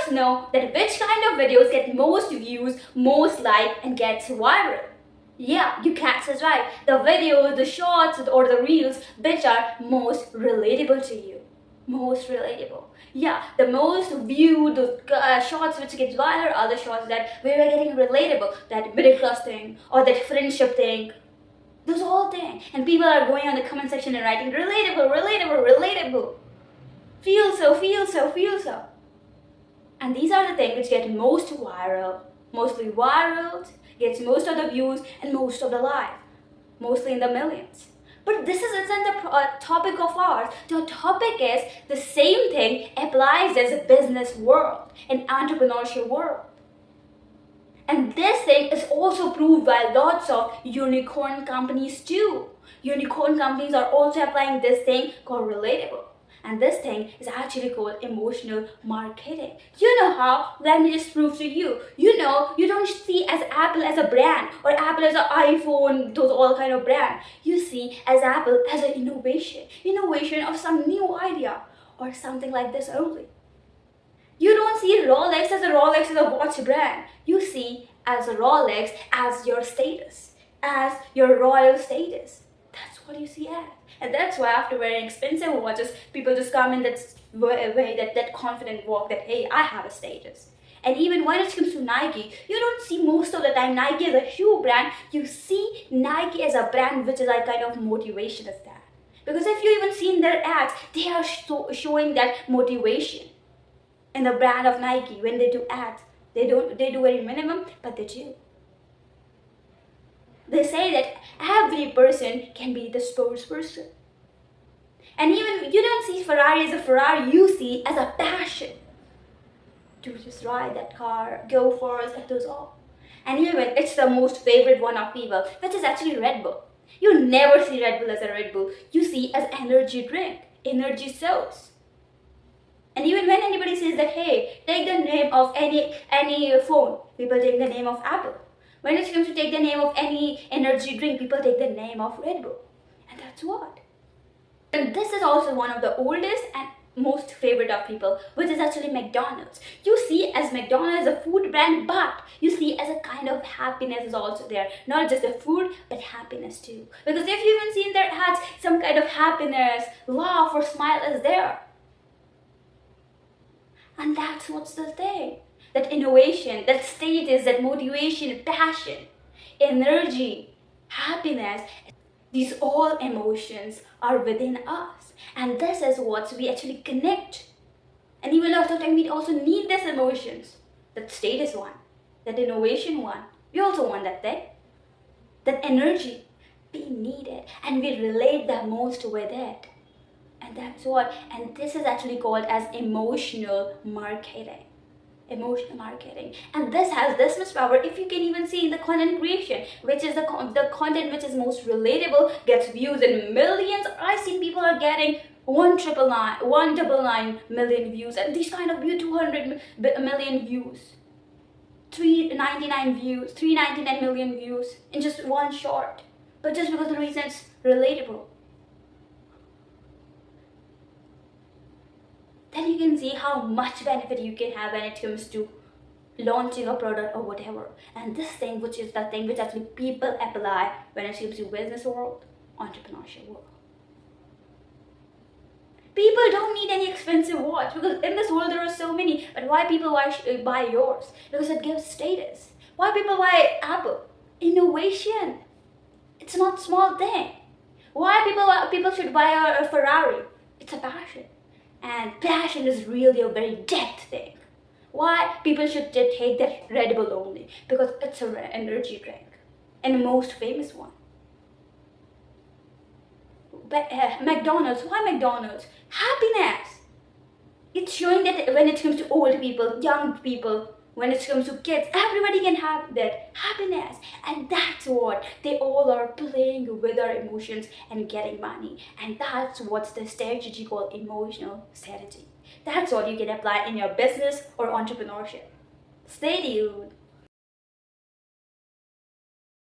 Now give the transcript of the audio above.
us know that which kind of videos get most views, most like, and gets viral. Yeah, you catch us right. The videos, the shorts, or the reels which are most relatable to you. Most relatable. Yeah, the most viewed shorts which get viral are the shorts that we are getting relatable. That middle class thing or that friendship thing. Those all things. And people are going on the comment section and writing relatable, relatable, relatable. Feel so, feel so, feel so. And these are the things which get most viral, mostly viral, gets most of the views and most of the likes, mostly in the millions. But this isn't the topic of ours. The topic is the same thing applies as a business world, an entrepreneurship world. And this thing is also proved by lots of unicorn companies too. Unicorn companies are also applying this thing called relatable. And this thing is actually called emotional marketing. You know how? Let me just prove to you. You know, you don't see as Apple as a brand or Apple as an iPhone, those all kind of brand. You see as Apple as an innovation of some new idea or something like this only. You don't see Rolex as a watch brand. You see as a Rolex as your status, as your royal status. That's what you see as. And that's why after wearing expensive watches, people just come in that way, that confident walk that, hey, I have a status. And even when it comes to Nike, you don't see most of the time Nike as a shoe brand. You see Nike as a brand which is like kind of motivation as that. Because if you even see in their ads, they are showing that motivation. In the brand of Nike, when they do ads, they do very minimum, but they do. They say that every person can be the sports person. And even you don't see Ferrari as a Ferrari, you see as a passion to just ride that car, go for it, those all. And even it's the most favorite one of people, which is actually Red Bull. You never see Red Bull as a Red Bull. You see as energy drink, energy source. And even when anybody says that, hey, take the name of any phone, people take the name of Apple. When it comes to take the name of any energy drink, people take the name of Red Bull. And that's what. And this is also one of the oldest and most favorite of people, which is actually McDonald's. You see as McDonald's a food brand, but you see as a kind of happiness is also there. Not just the food, but happiness too. Because if you even see in their ads, some kind of happiness, laugh or smile is there. And that's what's the thing. That innovation, that status, that motivation, passion, energy, happiness, these all emotions are within us. And this is what we actually connect. And even after time, we also need these emotions. That status one, that innovation one. We also want that thing. That energy. We need it. And we relate the most with it. And that's what, and this is actually called as emotional marketing. Emotional marketing. And this has this much power. If you can even see in the content creation, which is the content which is most relatable, gets views in millions. I've seen people are getting 199 million views, and these kind of view 200 million views, 399 million views in just one short. But just because the reason it's relatable. Then you can see how much benefit you can have when it comes to launching a product or whatever. And this thing, which is the thing which actually people apply when it comes to business world, entrepreneurship world. People don't need any expensive watch because in this world there are so many. But why people buy yours? Because it gives status. Why people buy Apple? Innovation. It's not a small thing. Why people should buy a Ferrari? It's a passion. And passion is really a very depth thing. Why people should take that Red Bull only? Because it's an energy drink. And the most famous one. But McDonald's, why McDonald's? Happiness. It's showing that when it comes to old people, young people, when it comes to kids, everybody can have that happiness. And that's what they all are playing with our emotions and getting money. And that's what's the strategy called emotional strategy. That's what you can apply in your business or entrepreneurship. Stay tuned.